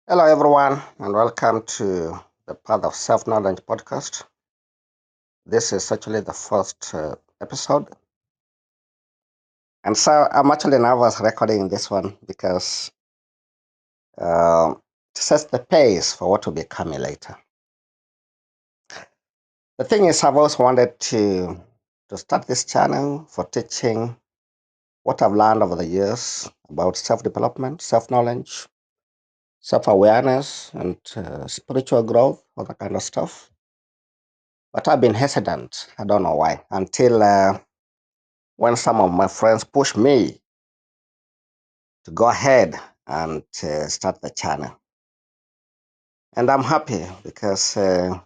Hello, everyone, and welcome to the Path of Self Knowledge podcast. This is actually the first episode, and so I'm actually nervous recording this one because it sets the pace for what will be coming later. The thing is, I've always wanted to start this channel for teaching what I've learned over the years about self development, self knowledge, self awareness, and spiritual growth, all that kind of stuff. But I've been hesitant. I don't know why until when some of my friends pushed me to go ahead and start the channel. And I'm happy because it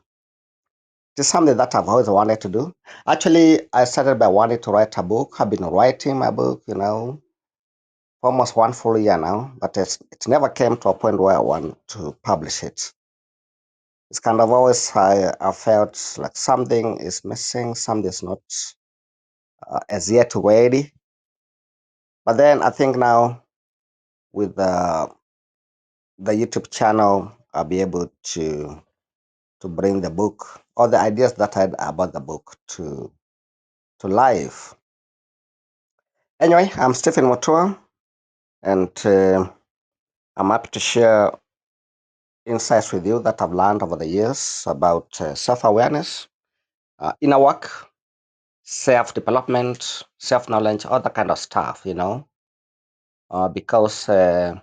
is something that I've always wanted to do. Actually, I started by wanting to write a book. I've been writing my book, for almost one full year now, but it never came to a point where I want to publish it. It's kind of always I felt like something is missing, something is not as yet ready. But then I think now with the YouTube channel, I'll be able to bring the book or the ideas that I had about the book to life. Anyway, I'm Stephen Motua, and I'm happy to share insights with you that I've learned over the years about self-awareness, inner work, self-development, self-knowledge, all that kind of stuff. Because it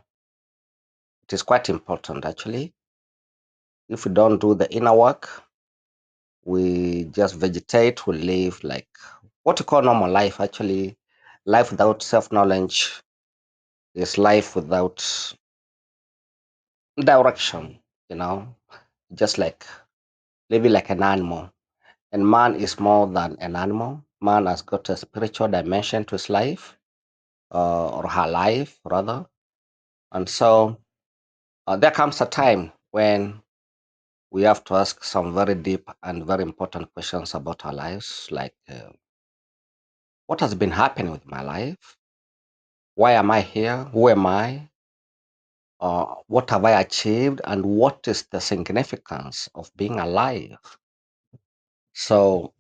is quite important actually. If we don't do the inner work, we just vegetate, we live like what you call normal life actually. Life without self-knowledge is life without direction, you know, just like living like an animal. And man is more than an animal. Man has got a spiritual dimension to his life, or her life rather. And so there comes a time when we have to ask some very deep and very important questions about our lives, like what has been happening with my life? Why am I here? Who am I? What have I achieved? And what is the significance of being alive? So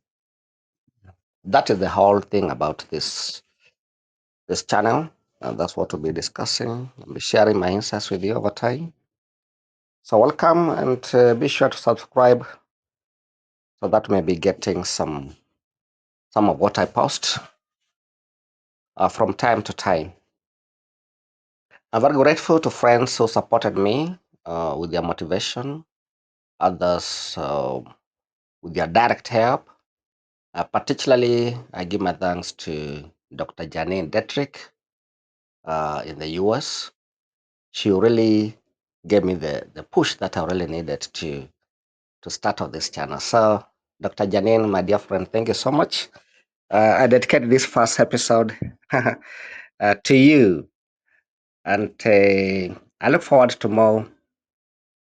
that is the whole thing about this channel, and that's what we'll be discussing. I'll be sharing my insights with you over time. So welcome, and be sure to subscribe so that may be getting some of what I post from time to time. I'm very grateful to friends who supported me with their motivation, others with their direct help. Particularly, I give my thanks to Dr. Janine Detrick in the US. She really gave me the push that I really needed to start off this channel. So, Dr. Janine, my dear friend, thank you so much. I dedicate this first episode to you, and I look forward to more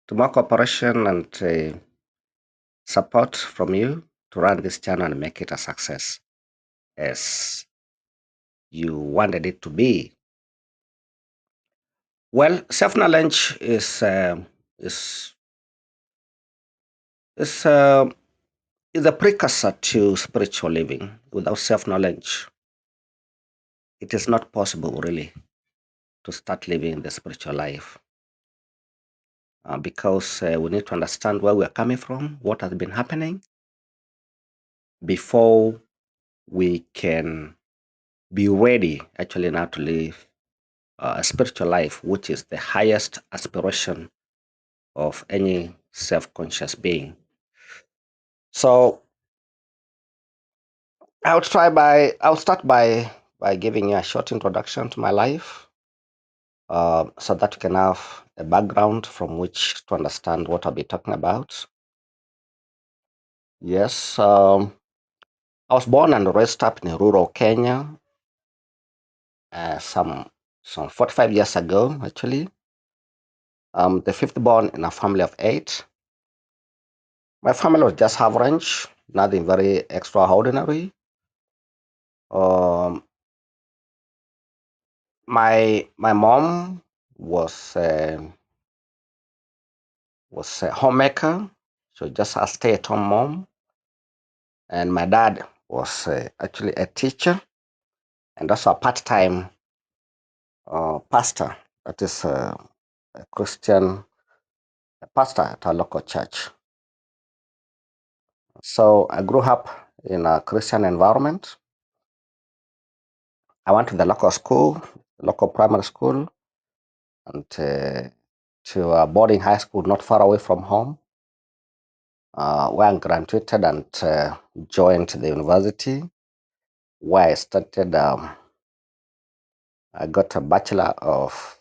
cooperation and support from you to run this channel and make it a success as you wanted it to be. Well, self knowledge is is uh, is a precursor to spiritual living. Without self knowledge, it is not possible really to start living the spiritual life because we need to understand where we are coming from, what has been happening before we can be ready actually now to live a spiritual life, which is the highest aspiration of any self conscious being. So I'll start by giving you a short introduction to my life, so that you can have a background from which to understand what I'll be talking about. Yes, I was born and raised up in rural Kenya, some 45 years ago. Actually, I'm the fifth born in a family of eight. My family was just average, nothing very extraordinary. Um, my mom was was a homemaker. So just a stay-at-home mom, and my dad was actually a teacher and also a part-time pastor. That is a Christian pastor at a local church. So I grew up in a Christian environment. I went to the local school, local primary school, and to a boarding high school not far away from home, where I graduated and joined the university, where I started. I got a Bachelor of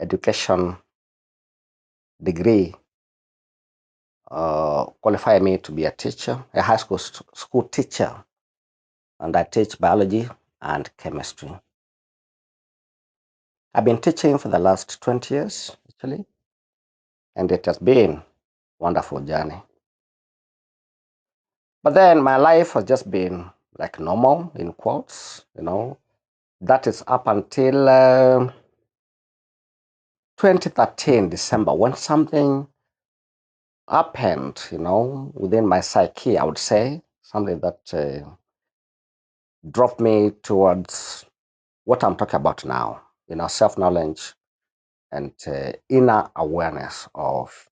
Education degree, qualify me to be a teacher, a high school school teacher, and I teach biology and chemistry. I've been teaching for the last 20 years, actually, and it has been wonderful journey. But then my life has just been like normal, in quotes, That is up until 2013 December, when something happened, within my psyche, I would say, something that drove me towards what I'm talking about now, self-knowledge and inner awareness of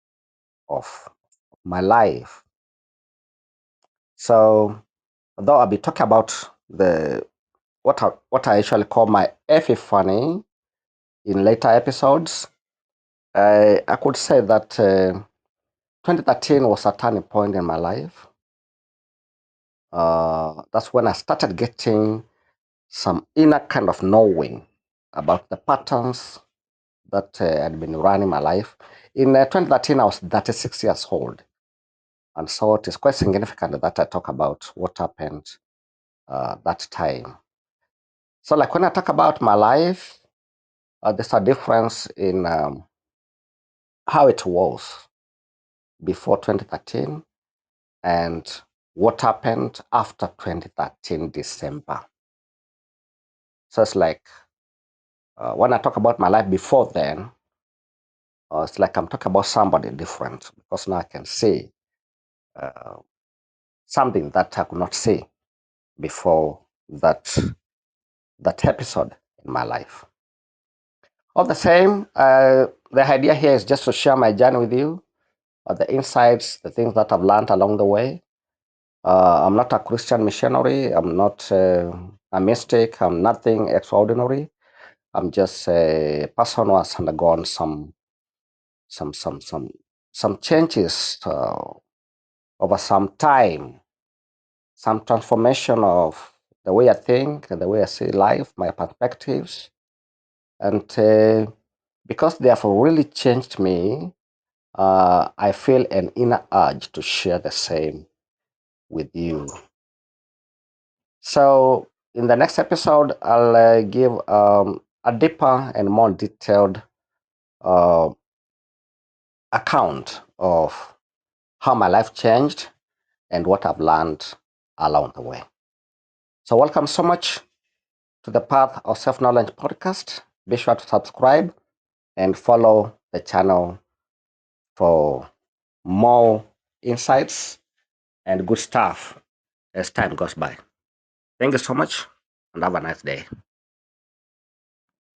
my life. So, though I'll be talking about the what I actually call my epiphany in later episodes, I could say that 2013 was a turning point in my life. That's when I started getting some inner kind of knowing about the patterns that had been running my life. In 2013, I was 36 years old. And so it is quite significant that I talk about what happened that time. So, like when I talk about my life, there's a difference in how it was before 2013 and what happened after 2013 December. So it's like when I talk about my life before then, it's like I'm talking about somebody different because now I can see uh, something that I could not see before that episode in my life. All the same, the idea here is just to share my journey with you, the insights, the things that I've learned along the way. I'm not a Christian missionary. I'm not a mystic. I'm nothing extraordinary. I'm just a person who has undergone some some some some changes over some time, some transformation of the way I think, the way I see life, my perspectives, and because they have really changed me, I feel an inner urge to share the same with you. So, in the next episode, I'll give a deeper and more detailed uh, account of how my life changed and what I've learned along the way. So, welcome so much to the Path of Self Knowledge podcast. Be sure to subscribe and follow the channel for more insights and good stuff as time goes by. Thank you so much and have a nice day.